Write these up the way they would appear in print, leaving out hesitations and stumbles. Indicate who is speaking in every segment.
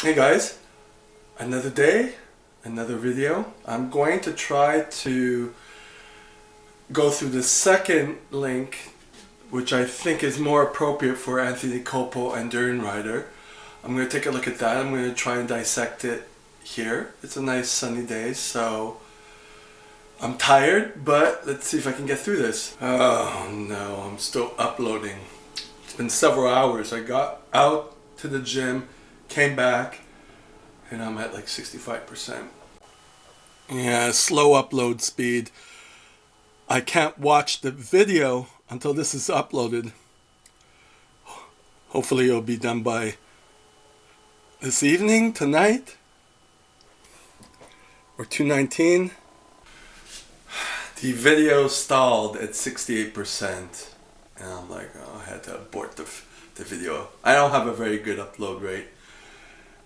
Speaker 1: Hey guys, another day, another video. I'm going to try to go through the second link, which I think is more appropriate for Anthony Colpo and Durianrider. I'm going to take a look at that. I'm going to try and dissect it here. It's a nice sunny day, so I'm tired, but let's see if I can get through this. Oh no, I'm still uploading. It's been several hours. I got out to the gym, came back, and I'm at like 65%. Yeah, slow upload speed. I can't watch the video until this is uploaded. Hopefully it'll be done by this evening, tonight, or 2:19. The video stalled at 68%. And I'm like, oh, I had to abort the video. I don't have a very good upload rate.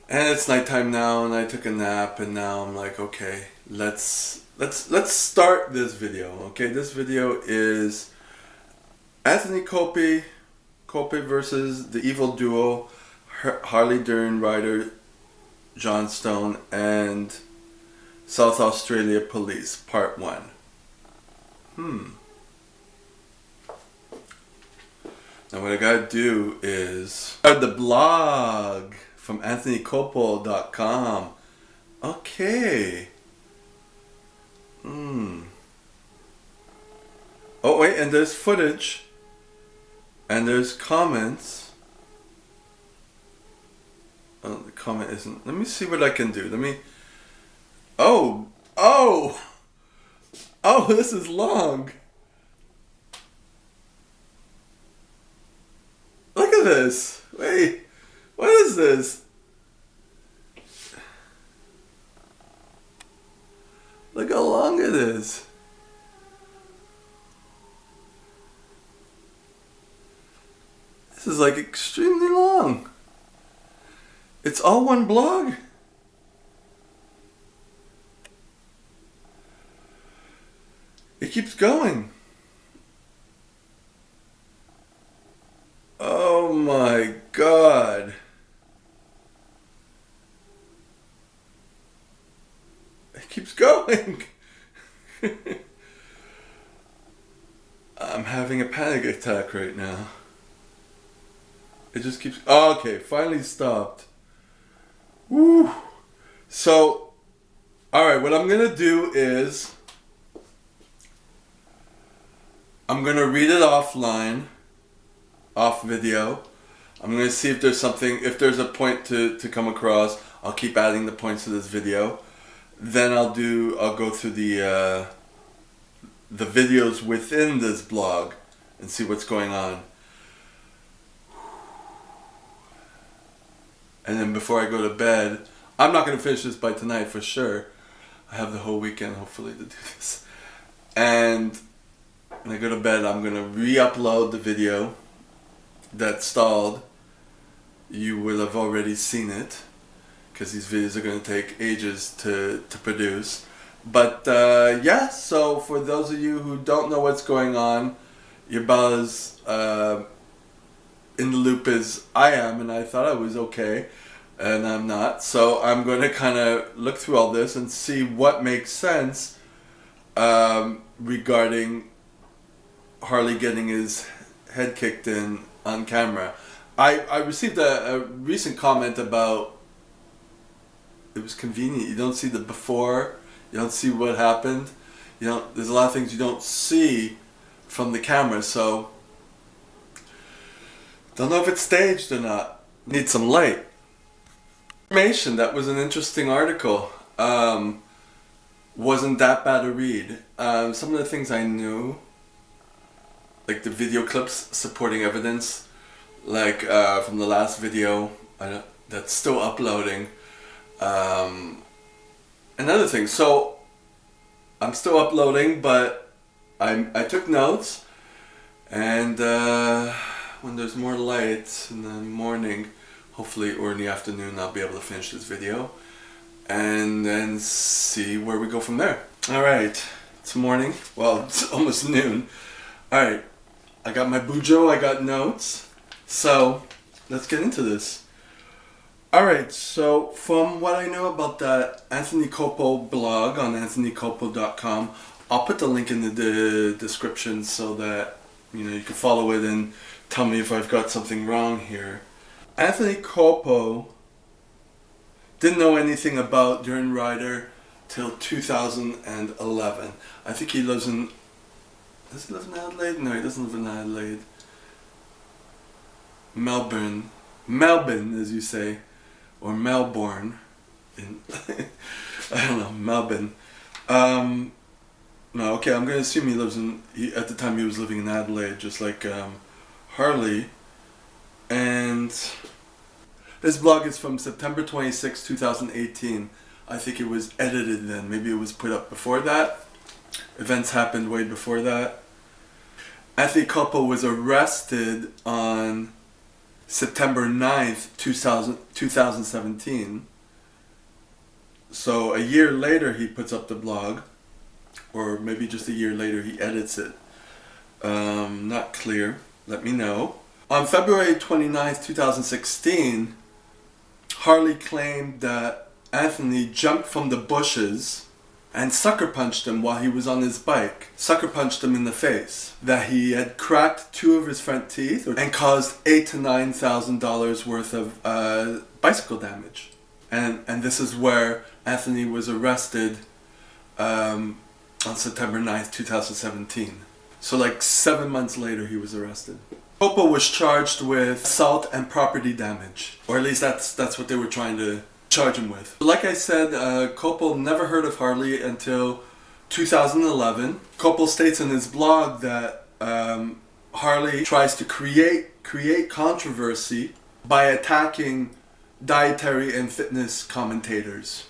Speaker 1: And it's nighttime now, and I took a nap, and now I'm like, okay, let's start this video. Okay, this video is Anthony Colpo versus the evil duo Harley Durianrider, John Stone, and South Australia Police, Part 1. Now what I gotta do is start the blog from anthonycolpo.com. Okay. Oh wait, and there's footage. And there's comments. Oh, the comment isn't. Let me see what I can do. Let me. Oh! This is long. Look at this. Wait. What is this? Look how long it is. This is like extremely long. It's all one blog. It keeps going. Oh my God. It keeps going. I'm having a panic attack right now. It just keeps... Oh, okay, finally stopped. Woo! So, alright, what I'm gonna do is I'm gonna read it offline, off video. I'm gonna see if there's something, if there's a point to come across. I'll keep adding the points to this video. Then I'll go through the videos within this blog and see what's going on. And then before I go to bed, I'm not going to finish this by tonight for sure. I have the whole weekend hopefully to do this. And when I go to bed, I'm going to re-upload the video that stalled. You will have already seen it, because these videos are going to take ages to produce. But yeah, so for those of you who don't know what's going on, you're about as in the loop as I am, and I thought I was okay, and I'm not. So I'm going to kind of look through all this and see what makes sense regarding Harley getting his head kicked in on camera. I received a recent comment about it was convenient. You don't see the before, you don't see what happened. There's a lot of things you don't see from the camera, so don't know if it's staged or not. Need some light. Information, that was an interesting article. Wasn't that bad to read. Some of the things I knew, like the video clips supporting evidence, like from the last video that's still uploading. Another thing, so I'm still uploading, but I took notes, and when there's more light in the morning, hopefully, or in the afternoon, I'll be able to finish this video and then see where we go from there. Alright, it's morning. Well, it's almost noon. Alright, I got my bujo, I got notes. So, let's get into this. Alright, so from what I know about the Anthony Colpo blog on anthonycolpo.com, I'll put the link in the description so that you can follow it and tell me if I've got something wrong here. Anthony Colpo didn't know anything about Durianrider till 2011. I think he lives in... Does he live in Adelaide? No, he doesn't live in Adelaide. Melbourne, as you say, or Melbourne. I don't know, Melbourne. No, okay, I'm going to assume he lives in... at the time he was living in Adelaide, just like Harley. And this blog is from September 26, 2018. I think it was edited then. Maybe it was put up before that. Events happened way before that. Anthony Colpo was arrested on September 9th, 2017. So a year later he puts up the blog. Or maybe just a year later he edits it. Not clear. Let me know. On February 29th, 2016, Harley claimed that Anthony jumped from the bushes and sucker punched him while he was on his bike. Sucker punched him in the face. That he had cracked 2 of his front teeth and caused $8,000 to $9,000 worth of bicycle damage. And this is where Anthony was arrested on September 9th, 2017. So like 7 months later he was arrested. Colpo was charged with assault and property damage. Or at least that's what they were trying to charge him with. Like I said, Colpo never heard of Harley until 2011. Colpo states in his blog that Harley tries to create controversy by attacking dietary and fitness commentators.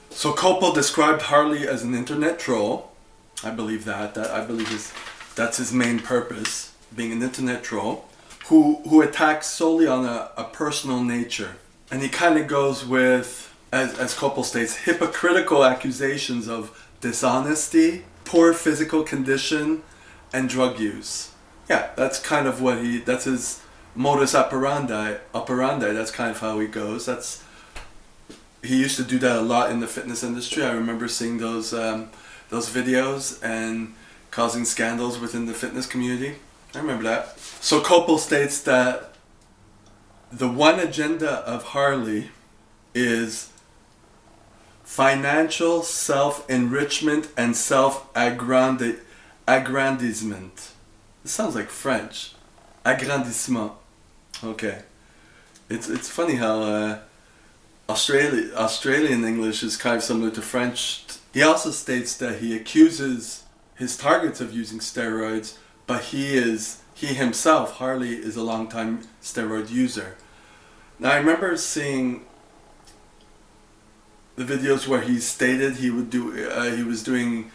Speaker 1: So Colpo described Harley as an internet troll. I believe that. I believe that's his main purpose, being an internet troll, who attacks solely on a personal nature. And he kind of goes with, as Colpo states, hypocritical accusations of dishonesty, poor physical condition, and drug use. Yeah, that's kind of that's his modus operandi. That's kind of how he goes. He used to do that a lot in the fitness industry. I remember seeing those videos and causing scandals within the fitness community. I remember that. So Colpo states that the one agenda of Harley is financial self-enrichment and self-aggrandizement. It sounds like French. Agrandissement. Okay. It's funny how Australian English is kind of similar to French. He also states that he accuses his targets of using steroids, but he himself, Harley, is a long-time steroid user. Now I remember seeing the videos where he stated he was doing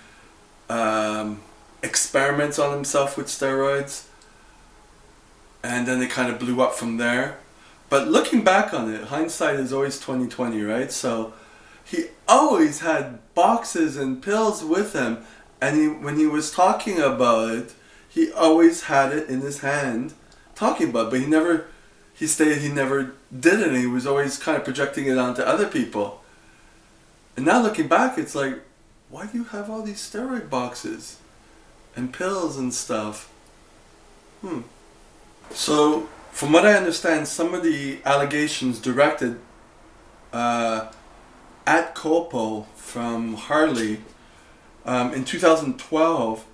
Speaker 1: experiments on himself with steroids, and then it kind of blew up from there. But looking back on it, hindsight is always 20/20, right? So he always had boxes and pills with him, and when he was talking about it, he always had it in his hand, talking about it, but he stated he never did it, and he was always kind of projecting it onto other people. And now looking back, it's like, why do you have all these steroid boxes and pills and stuff? So, from what I understand, some of the allegations directed at Colpo from Harley, in 2012,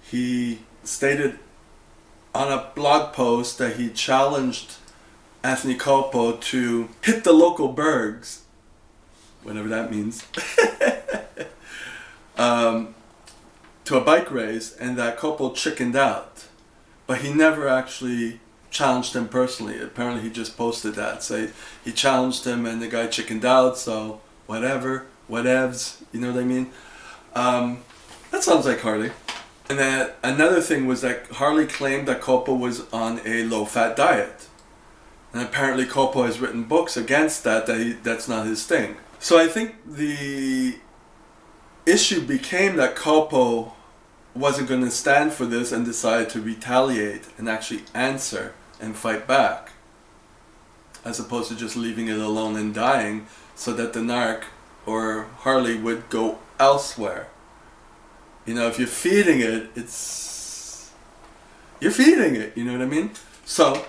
Speaker 1: he stated on a blog post that he challenged Anthony Colpo to hit the local burgs, whatever that means, to a bike race, and that Colpo chickened out. But he never actually challenged him personally. Apparently he just posted that. So he challenged him and the guy chickened out, so whatevs, you know what I mean? That sounds like Harley. And then another thing was that Harley claimed that Colpo was on a low-fat diet. And apparently Colpo has written books against that's not his thing. So I think the issue became that Colpo wasn't going to stand for this and decided to retaliate and actually answer and fight back. as opposed to just leaving it alone and dying, so that the narc or Harley would go elsewhere. You know, if you're feeding it, you're feeding it, you know what I mean? So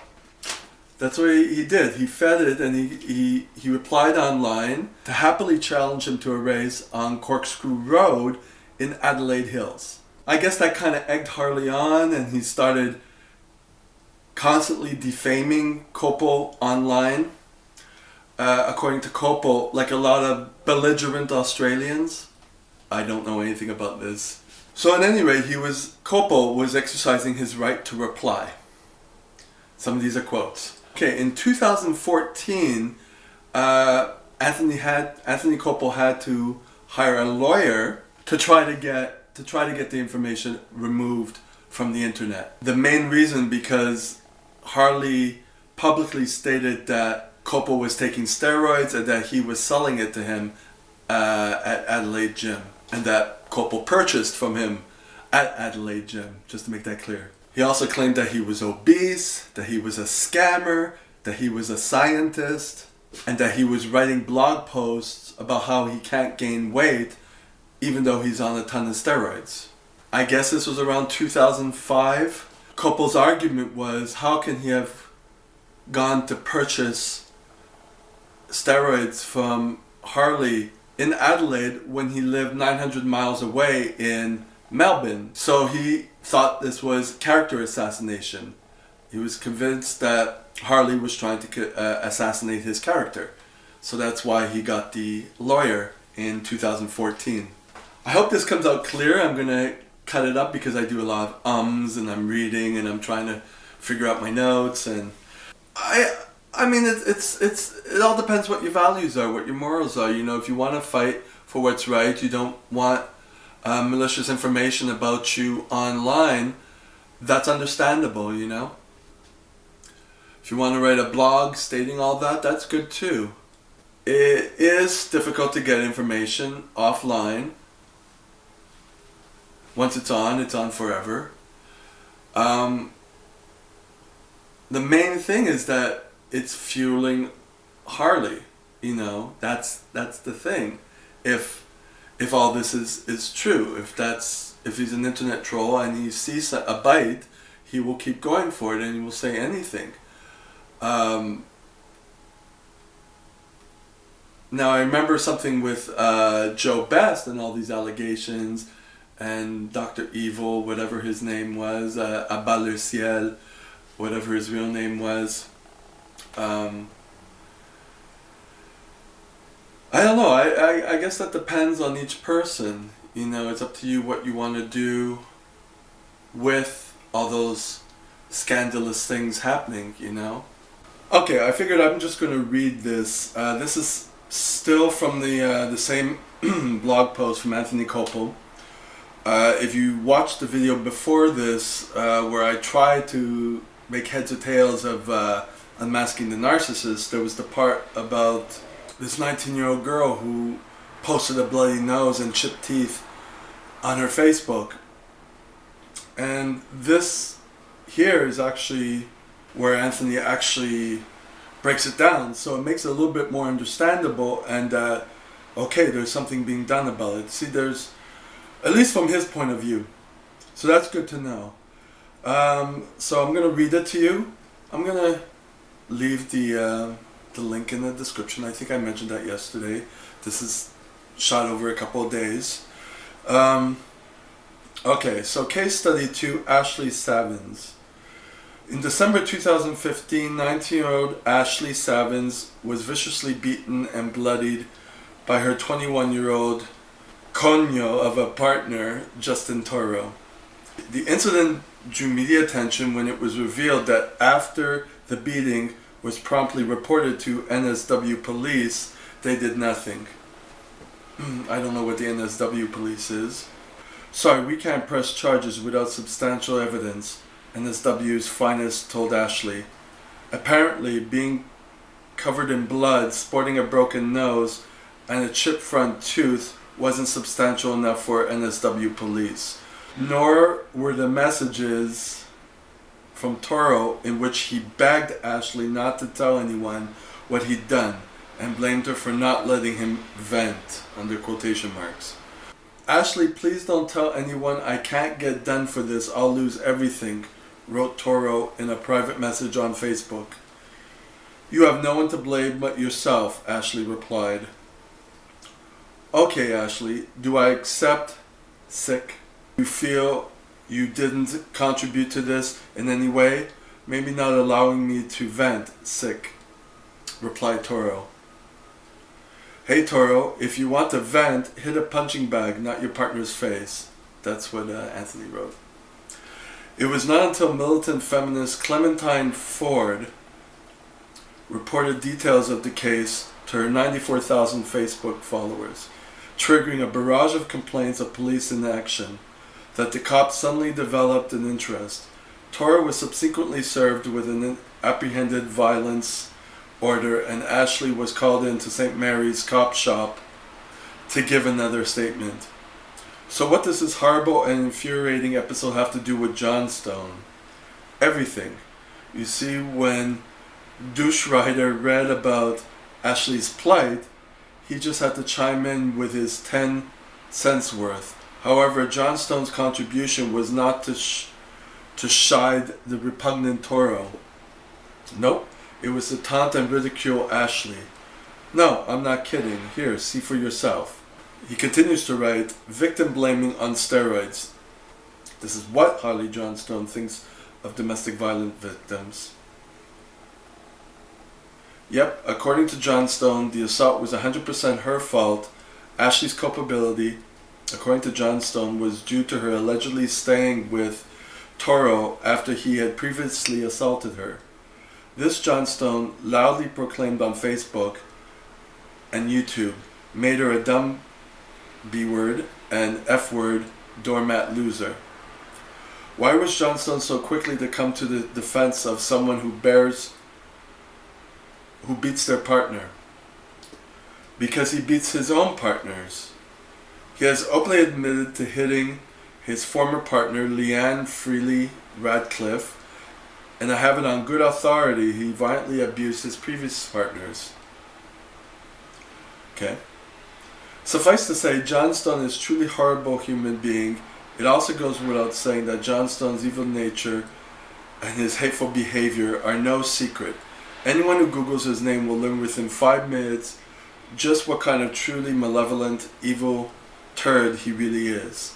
Speaker 1: that's what he did. He fed it, and he replied online to happily challenge him to a race on Corkscrew Road in Adelaide Hills. I guess that kind of egged Harley on, and he started constantly defaming Colpo online. According to Colpo, like a lot of belligerent Australians. I don't know anything about this. So at any rate, Colpo was exercising his right to reply. Some of these are quotes. Okay, in 2014, Anthony Colpo had to hire a lawyer to try to get the information removed from the internet. The main reason because Harley publicly stated that Colpo was taking steroids and that he was selling it to him at Adelaide Gym, and that Colpo purchased from him at Adelaide Gym, just to make that clear. He also claimed that he was obese, that he was a scammer, that he was a scientist, and that he was writing blog posts about how he can't gain weight even though he's on a ton of steroids. I guess this was around 2005. Colpo's argument was, how can he have gone to purchase steroids from Harley in Adelaide when he lived 900 miles away in Melbourne? So he thought this was character assassination. He was convinced that Harley was trying to assassinate his character. So that's why he got the lawyer in 2014. I hope this comes out clear. I'm going to cut it up because I do a lot of ums, and I'm reading, and I'm trying to figure out my notes, and I mean it all depends what your values are, what your morals are. You know, if you want to fight for what's right, you don't want malicious information about you online, that's understandable, you know. If you want to write a blog stating all that, that's good too. It is difficult to get information offline. Once it's on forever. The main thing is that it's fueling Harley. You know, that's the thing. If all this is true, if he's an internet troll and he sees a bite, he will keep going for it and he will say anything. Now I remember something with Joe Best and all these allegations, and Dr. Evil, whatever his name was, Abat le Ciel, whatever his real name was. I don't know, I guess that depends on each person. You know, it's up to you what you want to do with all those scandalous things happening, you know. Okay, I figured I'm just going to read this. This is still from the same blog post from Anthony Colpo. If you watched the video before this, where I tried to make heads or tails of unmasking the narcissist, there was the part about this 19-year-old girl who posted a bloody nose and chipped teeth on her Facebook. And this here is actually where Anthony actually breaks it down, so it makes it a little bit more understandable, and okay, there's something being done about it. See, there's, at least from his point of view. So that's good to know. So I'm going to read it to you. I'm going to leave the link in the description. I think I mentioned that yesterday. This is shot over a couple of days. Okay, so case study 2, Ashley Savins. In December 2015, 19-year-old Ashley Savins was viciously beaten and bloodied by her 21-year-old conyo of a partner, Justin Toro. The incident drew media attention when it was revealed that after the beating was promptly reported to NSW police, they did nothing. I don't know what the NSW police is. Sorry, we can't press charges without substantial evidence, NSW's finest told Ashley. Apparently, being covered in blood, sporting a broken nose, and a chipped front tooth wasn't substantial enough for NSW police. Nor were the messages from Toro in which he begged Ashley not to tell anyone what he'd done and blamed her for not letting him vent, under quotation marks. "Ashley, please don't tell anyone. I can't get done for this. I'll lose everything," wrote Toro in a private message on Facebook. "You have no one to blame but yourself," Ashley replied. "Okay, Ashley, do I accept sick? You feel you didn't contribute to this in any way? Maybe not allowing me to vent sick," replied Toro. "Hey Toro, if you want to vent, hit a punching bag, not your partner's face." That's what Anthony wrote. It was not until militant feminist Clementine Ford reported details of the case to her 94,000 Facebook followers, triggering a barrage of complaints of police inaction, that the cops suddenly developed an interest. Toro was subsequently served with an apprehended violence order, and Ashley was called into St. Mary's cop shop to give another statement. So what does this horrible and infuriating episode have to do with Johnstone? Everything. You see, when Durianrider read about Ashley's plight, he just had to chime in with his 10 cents worth. However, Johnstone's contribution was not to chide the repugnant Toro. Nope, it was to taunt and ridicule Ashley. "No, I'm not kidding. Here, see for yourself." He continues to write, "Victim blaming on steroids. This is what Harley Johnstone thinks of domestic violence victims." Yep, according to Johnstone, the assault was 100% her fault. Ashley's culpability, according to Johnstone, was due to her allegedly staying with Toro after he had previously assaulted her. This, Johnstone loudly proclaimed on Facebook and YouTube, made her a dumb B-word and F-word doormat loser. Why was Johnstone so quickly to come to the defense of someone who beats their partner? Because he beats his own partners. He has openly admitted to hitting his former partner, Leanne Freely Radcliffe, and I have it on good authority he violently abused his previous partners. Okay. Suffice to say, Johnstone is a truly horrible human being. It also goes without saying that Johnstone's evil nature and his hateful behavior are no secret. Anyone who Googles his name will learn within 5 minutes just what kind of truly malevolent, evil turd he really is.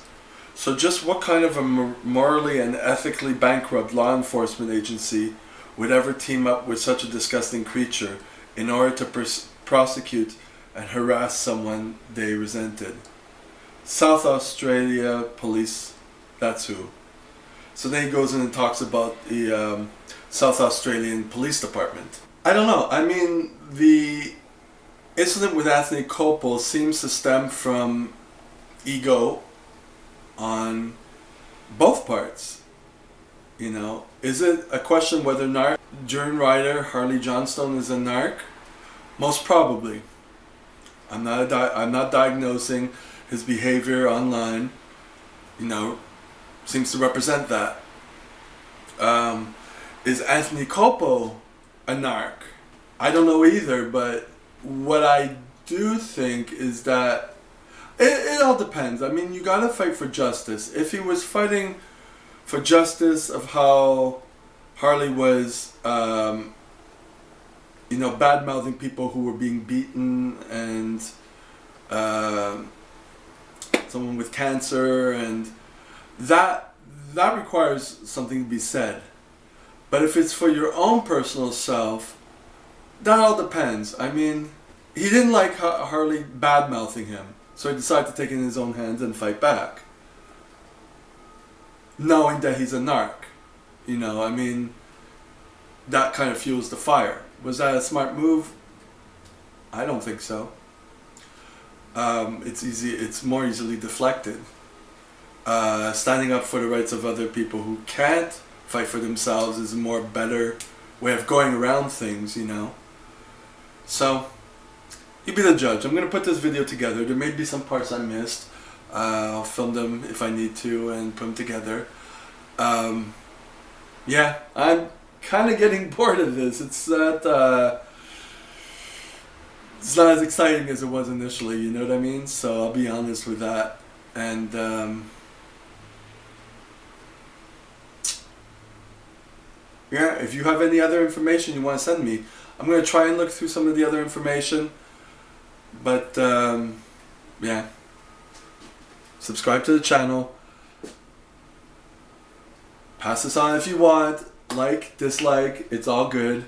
Speaker 1: So just what kind of a morally and ethically bankrupt law enforcement agency would ever team up with such a disgusting creature in order to prosecute and harass someone they resented? South Australia police, that's who. So then he goes in and talks about the South Australian Police Department. I don't know. I mean, the incident with Anthony Colpo seems to stem from ego on both parts. You know, is it a question whether Durianrider Harley Johnstone is a narc? Most probably. I'm not diagnosing his behavior online. You know, seems to represent that. Is Anthony Colpo a narc? I don't know either, but what I do think is that it all depends. I mean, you gotta fight for justice. If he was fighting for justice of how Harley was, you know, bad-mouthing people who were being beaten, and someone with cancer, and that requires something to be said. But if it's for your own personal self, that all depends. I mean, he didn't like Harley bad-mouthing him, so he decided to take it in his own hands and fight back, knowing that he's a narc. You know, I mean, that kind of fuels the fire. Was that a smart move? I don't think so. It's more easily deflected. Standing up for the rights of other people who can't fight for themselves is a more better way of going around things, you know. So, you be the judge. I'm going to put this video together. There may be some parts I missed. I'll film them if I need to and put them together. yeah, I'm kind of getting bored of this. It's not as exciting as it was initially, you know what I mean? So I'll be honest with that. And yeah, if you have any other information you want to send me, I'm going to try and look through some of the other information. But yeah, subscribe to the channel. Pass this on if you want. Like, dislike, it's all good.